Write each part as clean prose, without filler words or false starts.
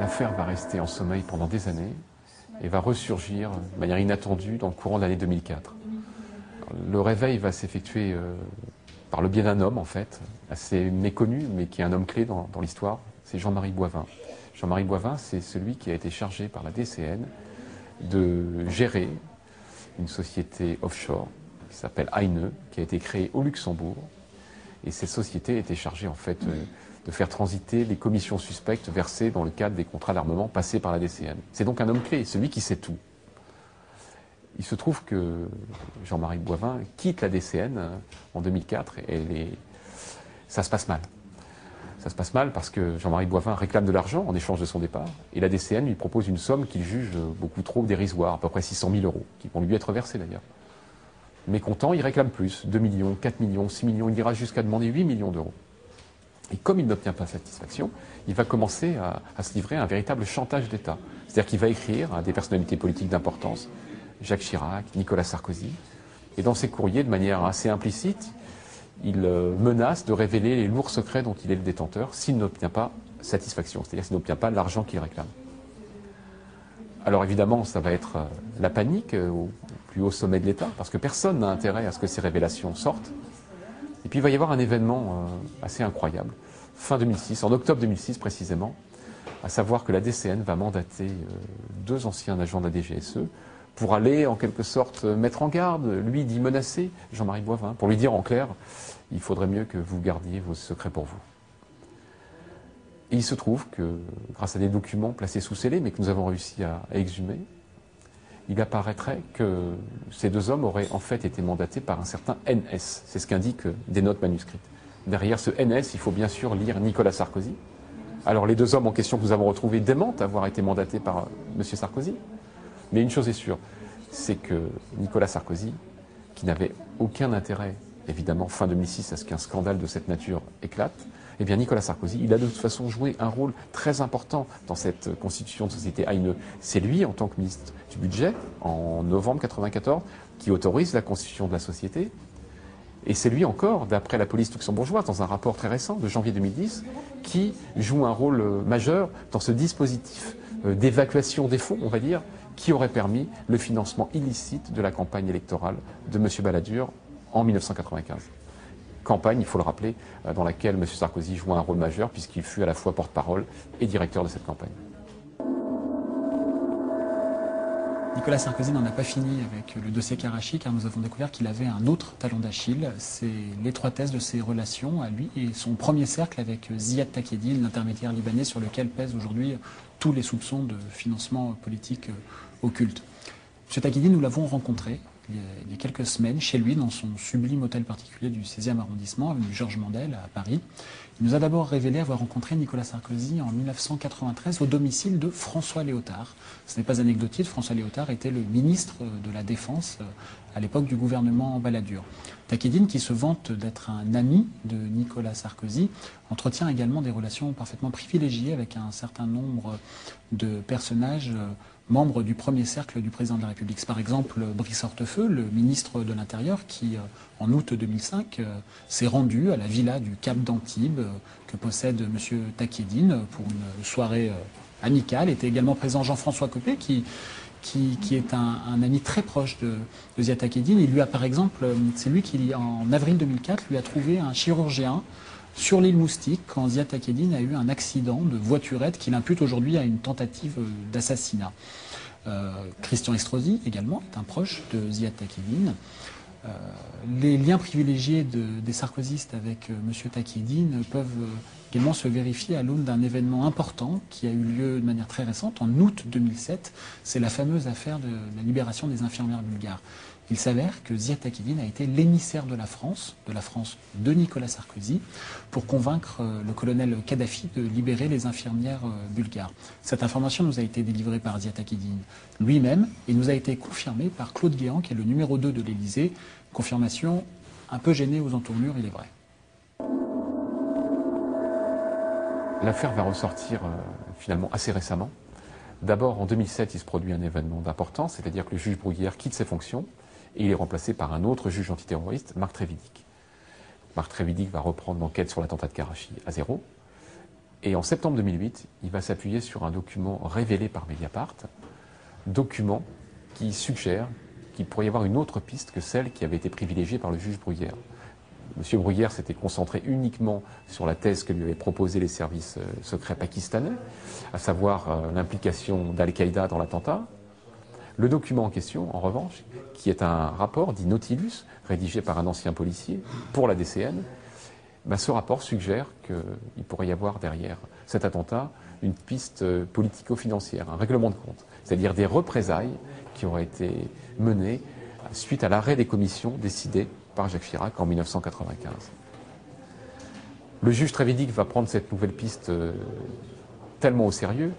L'affaire va rester en sommeil pendant des années et va ressurgir de manière inattendue dans le courant de l'année 2004. Le réveil va s'effectuer par le biais d'un homme, en fait, assez méconnu, mais qui est un homme clé dans l'histoire, c'est Jean-Marie Boivin. Jean-Marie Boivin, c'est celui qui a été chargé par la DCN de gérer une société offshore qui s'appelle Heine, qui a été créée au Luxembourg. Et cette société était chargée, en fait, de faire transiter les commissions suspectes versées dans le cadre des contrats d'armement passés par la DCN. C'est donc un homme clé, celui qui sait tout. Il se trouve que Jean-Marie Boivin quitte la DCN en 2004 et ça se passe mal. Ça se passe mal parce que Jean-Marie Boivin réclame de l'argent en échange de son départ et la DCN lui propose une somme qu'il juge beaucoup trop dérisoire, à peu près 600 000 €, qui vont lui être versés d'ailleurs. Mécontent, il réclame plus, 2 millions, 4 millions, 6 millions, il ira jusqu'à demander 8 millions d'euros. Et comme il n'obtient pas satisfaction, il va commencer à se livrer à un véritable chantage d'État. C'est-à-dire qu'il va écrire à des personnalités politiques d'importance, Jacques Chirac, Nicolas Sarkozy, et dans ses courriers, de manière assez implicite, il menace de révéler les lourds secrets dont il est le détenteur s'il n'obtient pas satisfaction, c'est-à-dire s'il n'obtient pas l'argent qu'il réclame. Alors évidemment, ça va être la panique au plus haut sommet de l'État, parce que personne n'a intérêt à ce que ces révélations sortent. Et puis il va y avoir un événement assez incroyable, fin 2006, en octobre 2006 précisément, à savoir que la DCN va mandater 2 anciens agents de la DGSE pour aller en quelque sorte mettre en garde, lui d'y menacer Jean-Marie Boivin, pour lui dire en clair, il faudrait mieux que vous gardiez vos secrets pour vous. Et il se trouve que, grâce à des documents placés sous scellé, mais que nous avons réussi à exhumer, il apparaîtrait que ces 2 hommes auraient en fait été mandatés par un certain NS. C'est ce qu'indiquent des notes manuscrites. Derrière ce NS, il faut bien sûr lire Nicolas Sarkozy. Alors les 2 hommes en question que nous avons retrouvés démentent avoir été mandatés par M. Sarkozy. Mais une chose est sûre, c'est que Nicolas Sarkozy, qui n'avait aucun intérêt, évidemment, fin 2006, à ce qu'un scandale de cette nature éclate, eh bien Nicolas Sarkozy, il a de toute façon joué un rôle très important dans cette constitution de société Heine. C'est lui, en tant que ministre du Budget, en novembre 1994, qui autorise la constitution de la société. Et c'est lui encore, d'après la police luxembourgeoise, dans un rapport très récent de janvier 2010, qui joue un rôle majeur dans ce dispositif d'évacuation des fonds, on va dire, qui aurait permis le financement illicite de la campagne électorale de M. Balladur en 1995. Campagne, il faut le rappeler, dans laquelle M. Sarkozy joua un rôle majeur puisqu'il fut à la fois porte-parole et directeur de cette campagne. Nicolas Sarkozy n'en a pas fini avec le dossier Karachi car nous avons découvert qu'il avait un autre talon d'Achille, c'est l'étroitesse de ses relations à lui et son premier cercle avec Ziad Takieddine, l'intermédiaire libanais sur lequel pèsent aujourd'hui tous les soupçons de financement politique occulte. M. Takieddine, nous l'avons rencontré il y a quelques semaines chez lui dans son sublime hôtel particulier du 16e arrondissement, avenue Georges Mandel à Paris. Il nous a d'abord révélé avoir rencontré Nicolas Sarkozy en 1993 au domicile de François Léotard. Ce n'est pas anecdotique, François Léotard était le ministre de la Défense à l'époque du gouvernement Balladur. Takieddine, qui se vante d'être un ami de Nicolas Sarkozy, entretient également des relations parfaitement privilégiées avec un certain nombre de personnages membres du premier cercle du président de la République. Par exemple, Brice Hortefeux, le ministre de l'Intérieur, qui, en août 2005, s'est rendu à la villa du Cap d'Antibes que possède M. Takieddine pour une soirée amicale. Était également présent Jean-François Copé, qui est un ami très proche de Ziad Takieddine. Il lui a, par exemple, c'est lui qui, en avril 2004, lui a trouvé un chirurgien sur l'île Moustique quand Ziad Takieddine a eu un accident de voiturette qu'il impute aujourd'hui à une tentative d'assassinat. Christian Estrosi, également, est un proche de Ziad Takieddine. Les liens privilégiés des sarkozystes avec M. Takieddine peuvent également se vérifier à l'aune d'un événement important qui a eu lieu de manière très récente, en août 2007. C'est la fameuse affaire de la libération des infirmières bulgares. Il s'avère que Ziad Takieddine a été l'émissaire de la France de Nicolas Sarkozy, pour convaincre le colonel Kadhafi de libérer les infirmières bulgares. Cette information nous a été délivrée par Ziad Takieddine lui-même et nous a été confirmée par Claude Guéant, qui est le numéro 2 de l'Élysée. Confirmation un peu gênée aux entournures, il est vrai. L'affaire va ressortir finalement assez récemment. D'abord, en 2007, il se produit un événement d'importance, c'est-à-dire que le juge Bruguière quitte ses fonctions et il est remplacé par un autre juge antiterroriste, Marc Trévidic. Marc Trévidic va reprendre l'enquête sur l'attentat de Karachi à zéro. Et en septembre 2008, il va s'appuyer sur un document révélé par Mediapart, document qui suggère qu'il pourrait y avoir une autre piste que celle qui avait été privilégiée par le juge Bruguière. M. Bruguière s'était concentré uniquement sur la thèse que lui avaient proposée les services secrets pakistanais, à savoir l'implication d'Al-Qaïda dans l'attentat. Le document en question, en revanche, qui est un rapport dit Nautilus, rédigé par un ancien policier pour la DCN, ce rapport suggère qu'il pourrait y avoir derrière cet attentat une piste politico-financière, un règlement de compte, c'est-à-dire des représailles qui auraient été menées suite à l'arrêt des commissions décidées par Jacques Chirac en 1995. Le juge Trévidic va prendre cette nouvelle piste tellement au sérieux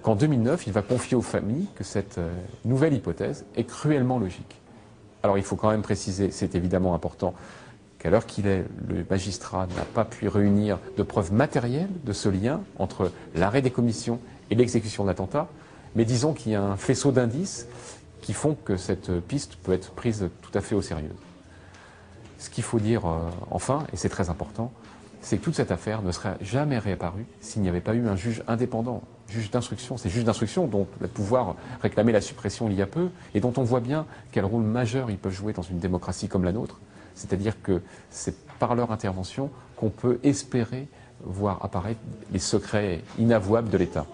qu'en 2009, il va confier aux familles que cette nouvelle hypothèse est cruellement logique. Alors il faut quand même préciser, c'est évidemment important, qu'à l'heure qu'il est, le magistrat n'a pas pu réunir de preuves matérielles de ce lien entre l'arrêt des commissions et l'exécution de l'attentat, mais disons qu'il y a un faisceau d'indices qui font que cette piste peut être prise tout à fait au sérieux. Ce qu'il faut dire enfin, et c'est très important, c'est que toute cette affaire ne serait jamais réapparue s'il n'y avait pas eu un juge indépendant, juge d'instruction. C'est juge d'instruction dont le pouvoir réclamait la suppression il y a peu et dont on voit bien quel rôle majeur ils peuvent jouer dans une démocratie comme la nôtre. C'est-à-dire que c'est par leur intervention qu'on peut espérer voir apparaître les secrets inavouables de l'État.